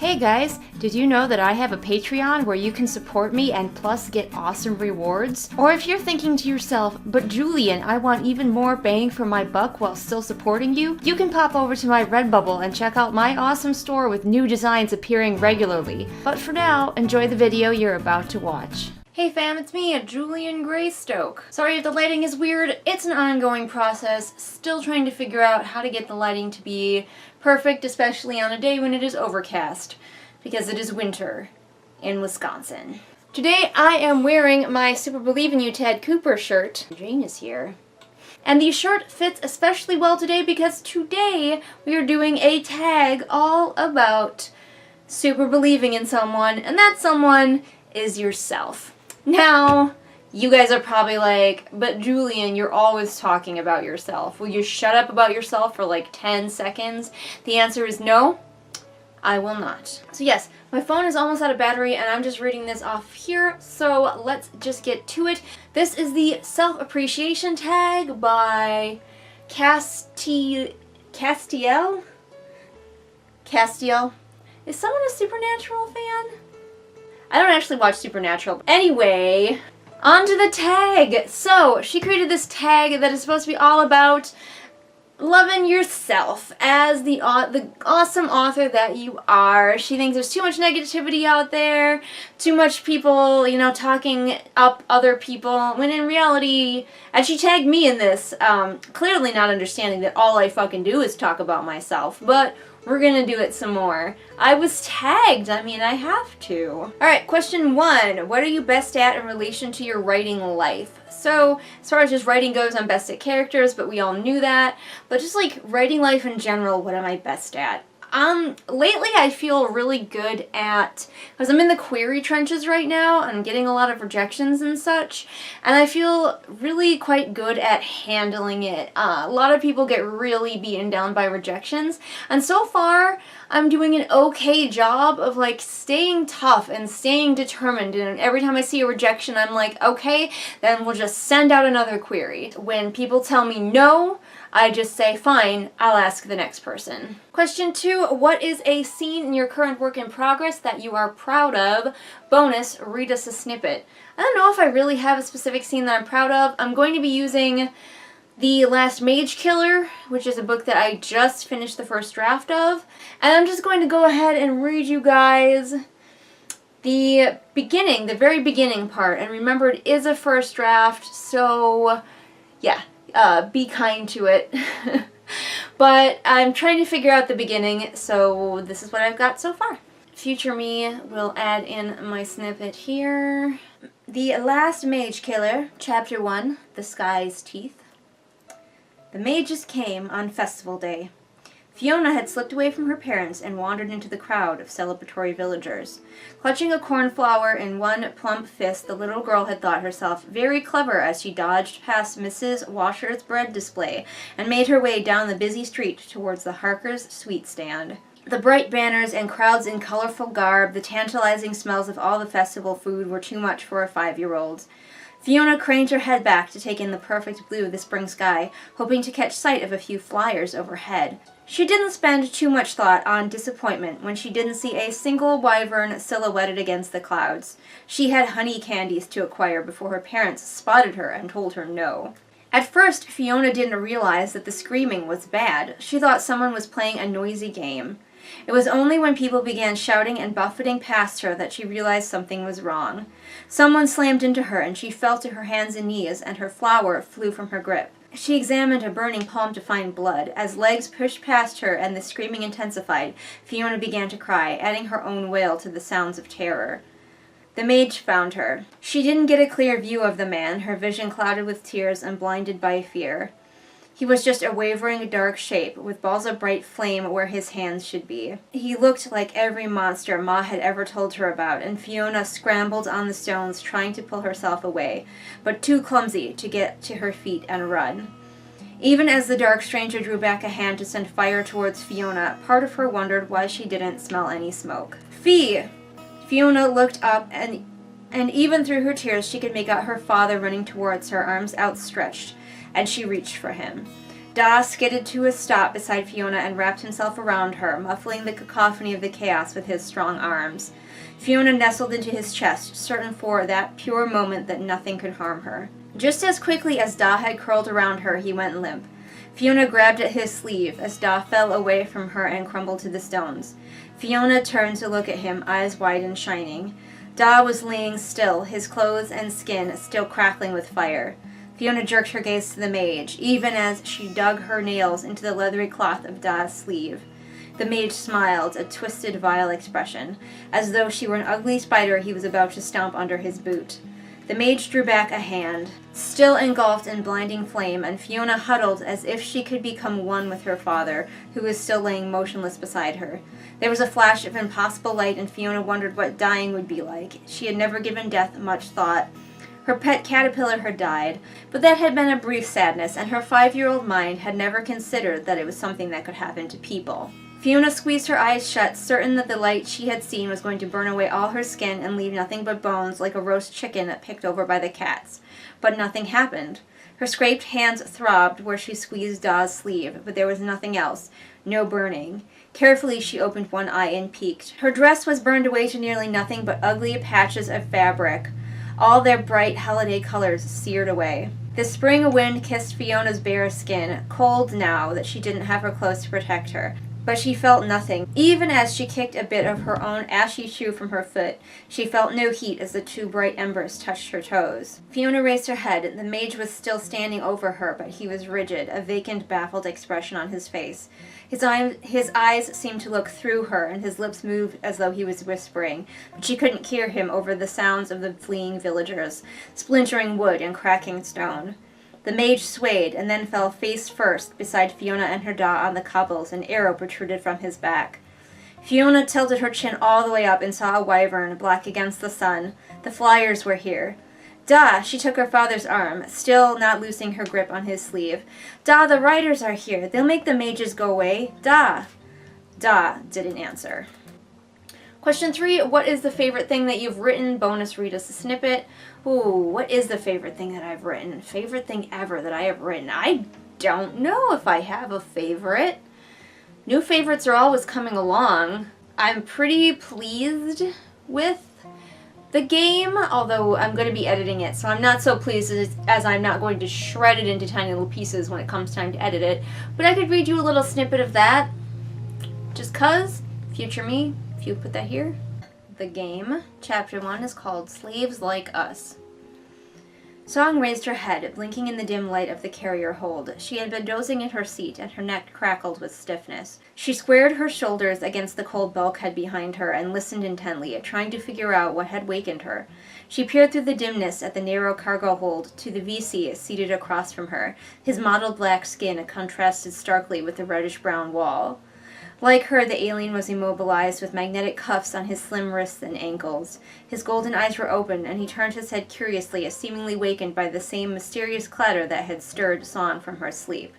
Hey guys, did you know that I have a Patreon where you can support me and plus get awesome rewards? Or if you're thinking to yourself, but Julian, I want even more bang for my buck while still supporting you, you can pop over to my Redbubble and check out my awesome store with new designs appearing regularly. But for now, enjoy the video you're about to watch. Hey fam, it's me, Julian Greystoke. Sorry if the lighting is weird, it's an ongoing process, still trying to figure out how to get the lighting to be perfect, especially on a day when it is overcast, because it is winter in Wisconsin. Today I am wearing my Super Believe in You Tad Cooper shirt. Jane is here. And the shirt fits especially well today because today we are doing a tag all about super believing in someone, and that someone is yourself. Now, you guys are probably like, but Julian, you're always talking about yourself. Will you shut up about yourself for like 10 seconds? The answer is no, I will not. So yes, my phone is almost out of battery and I'm just reading this off here, so let's just get to it. This is the Self-Appreciation Tag by Castiel? Is someone a Supernatural fan? I don't actually watch Supernatural. Anyway, on to the tag. So, she created this tag that is supposed to be all about loving yourself as the awesome author that you are. She thinks there's too much negativity out there, too much people, you know, talking up other people, when in reality, and she tagged me in this, clearly not understanding that all I fucking do is talk about myself, but we're gonna do it some more. I was tagged, I mean, I have to. Alright, question 1. What are you best at in relation to your writing life? So, as far as just writing goes, I'm best at characters, but we all knew that. But just like writing life in general, what am I best at? Lately I feel really good at, because I'm in the query trenches right now, and I'm getting a lot of rejections and such, and I feel really quite good at handling it. A lot of people get really beaten down by rejections, and so far I'm doing an okay job of like staying tough and staying determined, and every time I see a rejection I'm like, okay, then we'll just send out another query. When people tell me no, I just say, fine, I'll ask the next person. Question 2, what is a scene in your current work in progress that you are proud of? Bonus, read us a snippet. I don't know if I really have a specific scene that I'm proud of. I'm going to be using The Last Mage Killer, which is a book that I just finished the first draft of. And I'm just going to go ahead and read you guys the beginning, the very beginning part. And remember, it is a first draft, so yeah. Be kind to it. But I'm trying to figure out the beginning, so this is what I've got so far. Future me will add in my snippet here. The Last Mage Killer, Chapter 1, The Sky's Teeth. The mages came on festival day. Fiona had slipped away from her parents and wandered into the crowd of celebratory villagers. Clutching a cornflower in one plump fist, the little girl had thought herself very clever as she dodged past Mrs. Washer's bread display and made her way down the busy street towards the Harker's sweet stand. The bright banners and crowds in colorful garb, the tantalizing smells of all the festival food were too much for a 5-year-old. Fiona craned her head back to take in the perfect blue of the spring sky, hoping to catch sight of a few flyers overhead. She didn't spend too much thought on disappointment when she didn't see a single wyvern silhouetted against the clouds. She had honey candies to acquire before her parents spotted her and told her no. At first, Fiona didn't realize that the screaming was bad. She thought someone was playing a noisy game. It was only when people began shouting and buffeting past her that she realized something was wrong. Someone slammed into her and she fell to her hands and knees, and her flower flew from her grip. She examined a burning palm to find blood. As legs pushed past her and the screaming intensified, Fiona began to cry, adding her own wail to the sounds of terror. The mage found her. She didn't get a clear view of the man, her vision clouded with tears and blinded by fear. He was just a wavering dark shape, with balls of bright flame where his hands should be. He looked like every monster Ma had ever told her about, and Fiona scrambled on the stones trying to pull herself away, but too clumsy to get to her feet and run. Even as the dark stranger drew back a hand to send fire towards Fiona, part of her wondered why she didn't smell any smoke. Fee! Fiona looked up, and even through her tears she could make out her father running towards her, arms outstretched, and she reached for him. Da skidded to a stop beside Fiona and wrapped himself around her, muffling the cacophony of the chaos with his strong arms. Fiona nestled into his chest, certain for that pure moment that nothing could harm her. Just as quickly as Da had curled around her, he went limp. Fiona grabbed at his sleeve as Da fell away from her and crumbled to the stones. Fiona turned to look at him, eyes wide and shining. Da was laying still, his clothes and skin still crackling with fire. Fiona jerked her gaze to the mage, even as she dug her nails into the leathery cloth of Da's sleeve. The mage smiled, a twisted, vile expression, as though she were an ugly spider he was about to stomp under his boot. The mage drew back a hand, still engulfed in blinding flame, and Fiona huddled as if she could become one with her father, who was still laying motionless beside her. There was a flash of impossible light, and Fiona wondered what dying would be like. She had never given death much thought. Her pet caterpillar had died, but that had been a brief sadness, and her 5-year-old mind had never considered that it was something that could happen to people. Fiona squeezed her eyes shut, certain that the light she had seen was going to burn away all her skin and leave nothing but bones like a roast chicken picked over by the cats. But nothing happened. Her scraped hands throbbed where she squeezed Da's sleeve, but there was nothing else, no burning. Carefully she opened one eye and peeked. Her dress was burned away to nearly nothing but ugly patches of fabric, all their bright holiday colors seared away. The spring wind kissed Fiona's bare skin, cold now that she didn't have her clothes to protect her. But she felt nothing. Even as she kicked a bit of her own ashy shoe from her foot, she felt no heat as the 2 bright embers touched her toes. Fiona raised her head. The mage was still standing over her, but he was rigid, a vacant, baffled expression on his face. His eyes seemed to look through her, and his lips moved as though he was whispering, but she couldn't hear him over the sounds of the fleeing villagers, splintering wood and cracking stone. The mage swayed, and then fell face first beside Fiona and her Da on the cobbles. An arrow protruded from his back. Fiona tilted her chin all the way up and saw a wyvern, black against the sun. The flyers were here. Da! She took her father's arm, still not loosing her grip on his sleeve. Da, the riders are here. They'll make the mages go away. Da! Da didn't answer. Question 3, what is the favorite thing that you've written? Bonus, read us a snippet. Ooh, what is the favorite thing that I've written? Favorite thing ever that I have written? I don't know if I have a favorite. New favorites are always coming along. I'm pretty pleased with the game, although I'm going to be editing it, so I'm not so pleased as I'm not going to shred it into tiny little pieces when it comes time to edit it. But I could read you a little snippet of that, just 'cause, future me, if you put that here. The game, chapter 1, is called Slaves Like Us. Song raised her head, blinking in the dim light of the carrier hold. She had been dozing in her seat, and her neck crackled with stiffness. She squared her shoulders against the cold bulkhead behind her and listened intently, trying to figure out what had wakened her. She peered through the dimness at the narrow cargo hold to the VC seated across from her. His mottled black skin contrasted starkly with the reddish-brown wall. Like her, the alien was immobilized with magnetic cuffs on his slim wrists and ankles. His golden eyes were open, and he turned his head curiously, as seemingly wakened by the same mysterious clatter that had stirred Song from her sleep.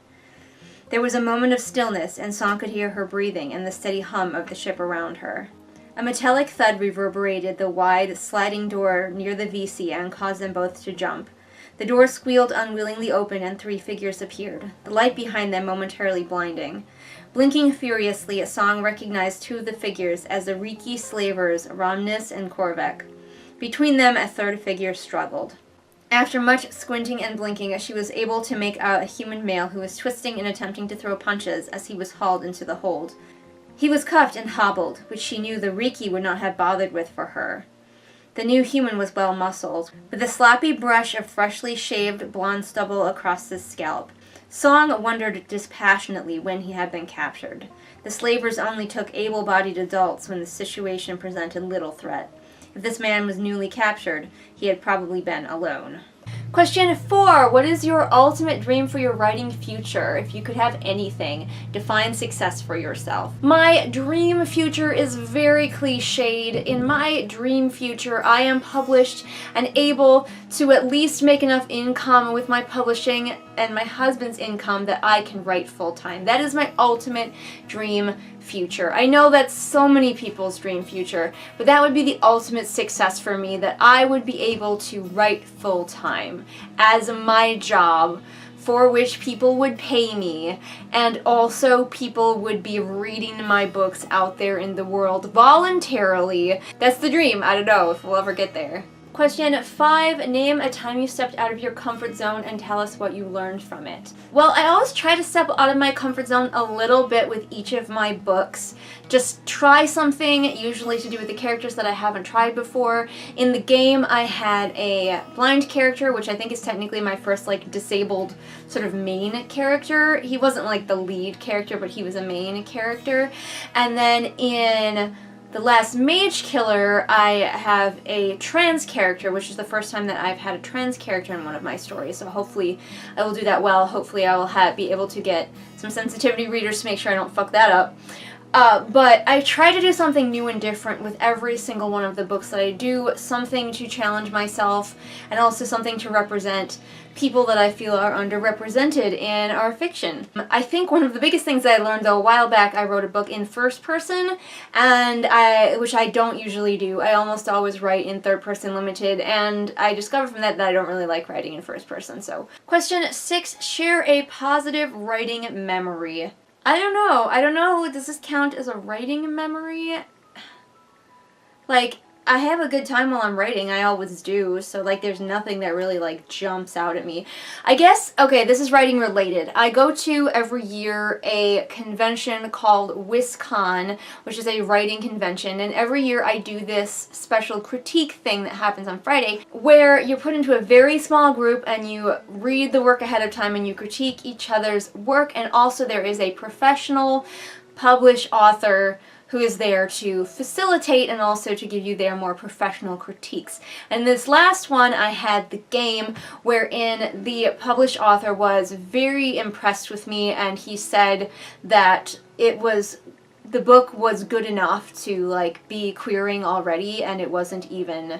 There was a moment of stillness, and Song could hear her breathing and the steady hum of the ship around her. A metallic thud reverberated the wide, sliding door near the VC and caused them both to jump. The door squealed unwillingly open, and 3 figures appeared, the light behind them momentarily blinding. Blinking furiously, Song recognized 2 of the figures as the Riki slavers, Romnus and Korvek. Between them, a 3rd figure struggled. After much squinting and blinking, she was able to make out a human male who was twisting and attempting to throw punches as he was hauled into the hold. He was cuffed and hobbled, which she knew the Riki would not have bothered with for her. The new human was well-muscled, with a sloppy brush of freshly shaved blonde stubble across his scalp. Song wondered dispassionately when he had been captured. The slavers only took able-bodied adults when the situation presented little threat. If this man was newly captured, he had probably been alone. Question 4. What is your ultimate dream for your writing future? If you could have anything, define success for yourself. My dream future is very cliched. In my dream future, I am published and able to at least make enough income with my publishing and my husband's income that I can write full-time. That is my ultimate dream future. I know that's so many people's dream future, but that would be the ultimate success for me, that I would be able to write full-time as my job for which people would pay me, and also people would be reading my books out there in the world voluntarily. That's the dream. I don't know if we'll ever get there. Question 5, name a time you stepped out of your comfort zone and tell us what you learned from it. Well, I always try to step out of my comfort zone a little bit with each of my books. Just try something, usually to do with the characters that I haven't tried before. In the game, I had a blind character, which I think is technically my first, like, disabled sort of main character. He wasn't, like, the lead character, but he was a main character. And then in The Last Mage Killer, I have a trans character, which is the first time that I've had a trans character in one of my stories, so hopefully I will do that well. Hopefully I will be able to get some sensitivity readers to make sure I don't fuck that up. But I try to do something new and different with every single one of the books that I do, something to challenge myself, and also something to represent people that I feel are underrepresented in our fiction. I think one of the biggest things that I learned, though, a while back, I wrote a book in first person, which I don't usually do. I almost always write in third person limited, and I discovered from that I don't really like writing in first person. So, question 6, share a positive writing memory. I don't know, does this count as a writing memory? Like, I have a good time while I'm writing, I always do, so, like, there's nothing that really, like, jumps out at me. I guess, okay, this is writing related. I go to, every year, a convention called WisCon, which is a writing convention, and every year I do this special critique thing that happens on Friday, where you're put into a very small group and you read the work ahead of time and you critique each other's work, and also there is a professional, published author who is there to facilitate and also to give you their more professional critiques. And this last one, I had the game wherein the published author was very impressed with me, and he said that the book was good enough to, like, be queering already, and it wasn't even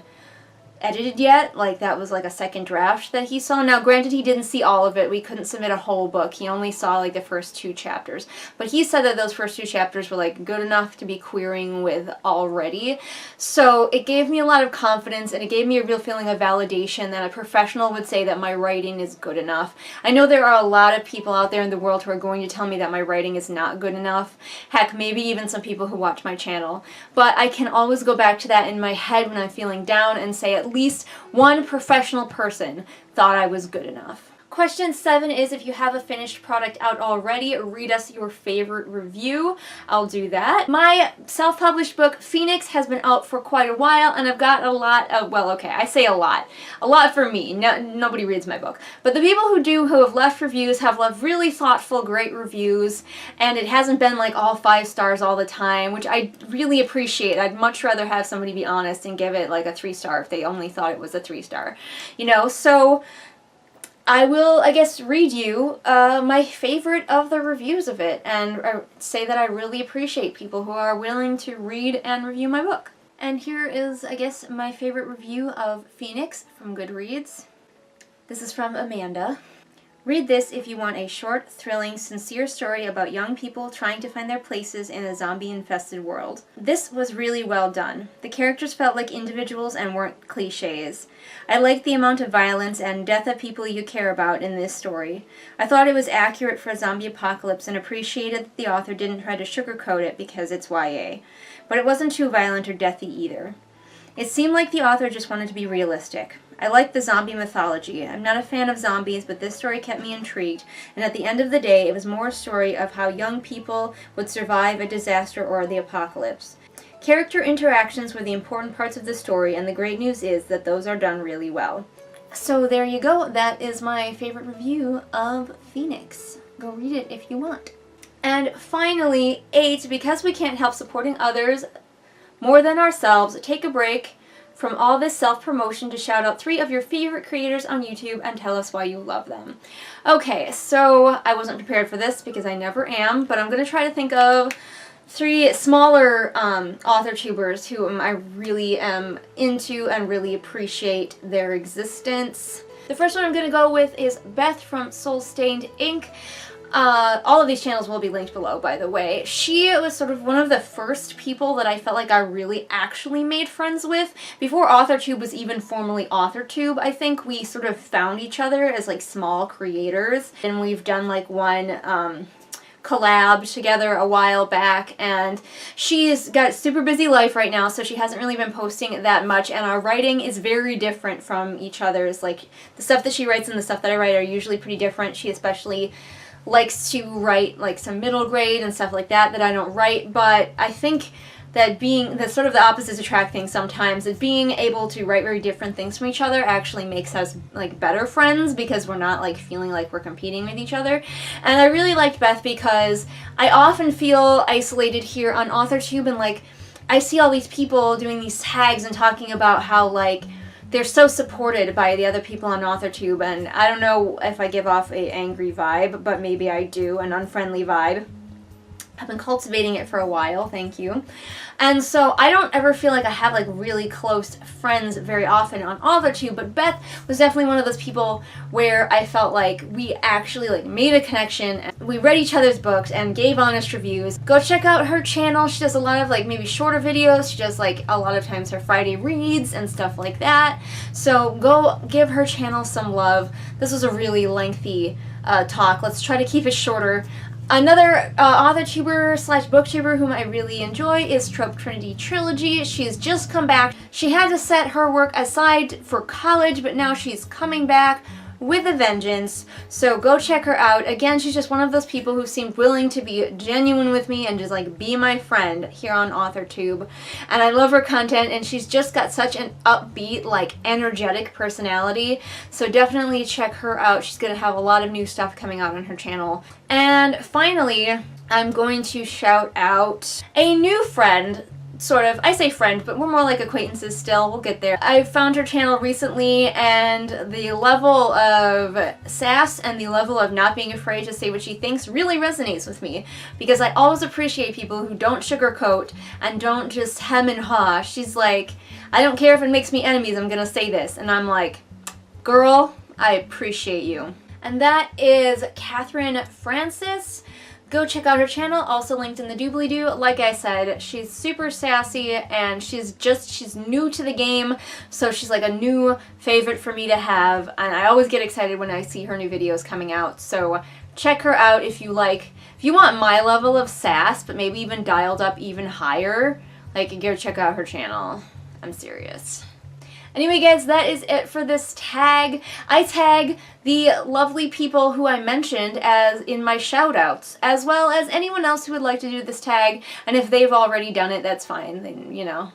edited yet. Like, that was like a second draft that he saw. Now, granted, he didn't see all of it. We couldn't submit a whole book. He only saw, like, the first 2 chapters. But he said that those first 2 chapters were, like, good enough to be querying with already. So it gave me a lot of confidence, and it gave me a real feeling of validation that a professional would say that my writing is good enough. I know there are a lot of people out there in the world who are going to tell me that my writing is not good enough. Heck, maybe even some people who watch my channel. But I can always go back to that in my head when I'm feeling down and say at least one professional person thought I was good enough. Question 7 is, if you have a finished product out already, read us your favorite review. I'll do that. My self-published book, Phoenix, has been out for quite a while, and I've got a lot of, well, okay, I say a lot. A lot for me. Nobody reads my book. But the people who do, who have left reviews, have left really thoughtful, great reviews, and it hasn't been like all 5 stars all the time, which I really appreciate. I'd much rather have somebody be honest and give it like a 3-star if they only thought it was a 3-star. You know, so I will, I guess, read you my favorite of the reviews of it, and say that I really appreciate people who are willing to read and review my book. And here is, I guess, my favorite review of Phoenix from Goodreads. This is from Amanda. Read this if you want a short, thrilling, sincere story about young people trying to find their places in a zombie-infested world. This was really well done. The characters felt like individuals and weren't cliches. I liked the amount of violence and death of people you care about in this story. I thought it was accurate for a zombie apocalypse and appreciated that the author didn't try to sugarcoat it because it's YA. But it wasn't too violent or deathy either. It seemed like the author just wanted to be realistic. I like the zombie mythology. I'm not a fan of zombies, but this story kept me intrigued, and at the end of the day, it was more a story of how young people would survive a disaster or the apocalypse. Character interactions were the important parts of the story, and the great news is that those are done really well. So there you go. That is my favorite review of Phoenix. Go read it if you want. And finally, 8, because we can't help supporting others more than ourselves, take a break from all this self-promotion to shout out 3 of your favorite creators on YouTube and tell us why you love them. Okay, so I wasn't prepared for this because I never am, but I'm going to try to think of 3 smaller author tubers who I really am into and really appreciate their existence. The first one I'm going to go with is Beth from Soul Stained Ink. All of these channels will be linked below, by the way. She was sort of one of the first people that I felt like I really actually made friends with. Before AuthorTube was even formally AuthorTube, I think we sort of found each other as like small creators. And we've done like one collab together a while back, and she's got a super busy life right now, so she hasn't really been posting that much, and our writing is very different from each other's. Like, the stuff that she writes and the stuff that I write are usually pretty different. She especially likes to write like some middle grade and stuff like that I don't write, but I think that being the sort of the opposites attract thing sometimes, that being able to write very different things from each other actually makes us like better friends, because we're not like feeling like we're competing with each other. And I really liked Beth because I often feel isolated here on AuthorTube, and like I see all these people doing these tags and talking about how like they're so supported by the other people on AuthorTube, and I don't know if I give off a angry vibe, but maybe I do, an unfriendly vibe. I've been cultivating it for a while, thank you. And so I don't ever feel like I have like really close friends very often on AuthorTube, but Beth was definitely one of those people where I felt like we actually like made a connection, and we read each other's books and gave honest reviews. Go check out her channel. She does a lot of like maybe shorter videos. She does like a lot of times her Friday reads and stuff like that. So go give her channel some love. This was a really lengthy talk. Let's try to keep it shorter. Another AuthorTuber slash booktuber whom I really enjoy is Trope Trinity Trilogy. She's just come back. She had to set her work aside for college, but now she's coming back with a vengeance. So go check her out. Again, she's just one of those people who seemed willing to be genuine with me and just like be my friend here on AuthorTube. And I love her content, and she's just got such an upbeat, like energetic personality. So definitely check her out. She's gonna have a lot of new stuff coming out on her channel. And finally, I'm going to shout out a new friend. Sort of. I say friend, but we're more like acquaintances still. We'll get there. I found her channel recently, and the level of sass and the level of not being afraid to say what she thinks really resonates with me, because I always appreciate people who don't sugarcoat and don't just hem and haw. She's like, I don't care if it makes me enemies, I'm gonna say this. And I'm like, girl, I appreciate you. And that is Catherine Francis. Go check out her channel, also linked in the doobly-doo. Like I said, she's super sassy, and she's new to the game, so she's like a new favorite for me to have, and I always get excited when I see her new videos coming out. So check her out if you want my level of sass, but maybe even dialed up even higher, like go check out her channel. I'm serious. Anyway, guys, that is it for this tag. I tag the lovely people who I mentioned as in my shoutouts, as well as anyone else who would like to do this tag, and if they've already done it, that's fine. Then, you know,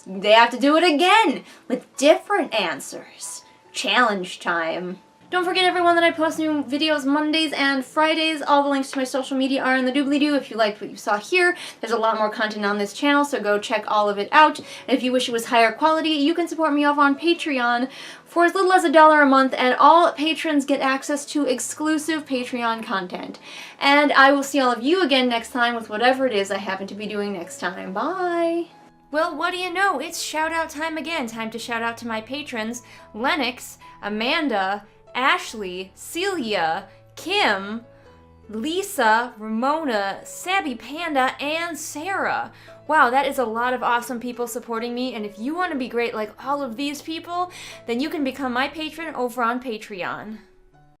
they have to do it again with different answers. Challenge time. Don't forget, everyone, that I post new videos Mondays and Fridays. All the links to my social media are in the doobly-doo. If you liked what you saw here, there's a lot more content on this channel, so go check all of it out. And if you wish it was higher quality, you can support me off on Patreon for as little as $1 a month, and all patrons get access to exclusive Patreon content. And I will see all of you again next time with whatever it is I happen to be doing next time. Bye! Well, what do you know? It's shout-out time again. Time to shout out to my patrons, Lennox, Amanda, Ashley, Celia, Kim, Lisa, Ramona, Sabby Panda, and Sarah. Wow, that is a lot of awesome people supporting me, and if you want to be great like all of these people, then you can become my patron over on Patreon.